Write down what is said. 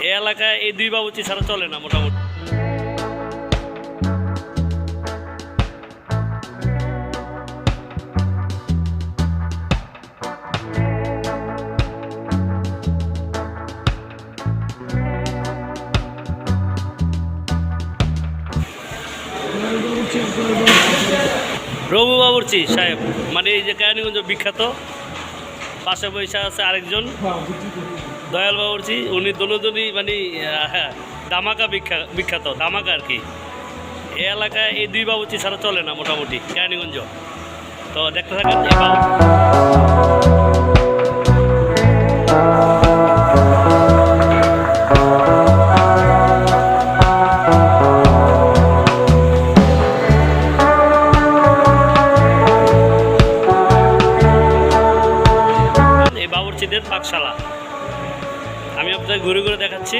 এই এলাকায় এই দুই বাবুর্চি ছাড়া চলে না মোটামুটি। রবু বাবুর্চি সাহেব মানে এই যে কেরানীগঞ্জ বিখ্যাত, পাশে বৈশা আছে আরেকজন দয়াল বাবুর্চি, উনি দুজনই মানে হ্যাঁ দামাকা বিখ্যাত দামাকা আর কি। এই এলাকায় এই দুই বাবুর্চি ছাড়া চলে না মোটামুটি কেরানীগঞ্জ। তো দেখতে থাকেন এই বাবুর্চিদের পাকশালা। আমি আপনাদের ঘুরে ঘুরে দেখাচ্ছি।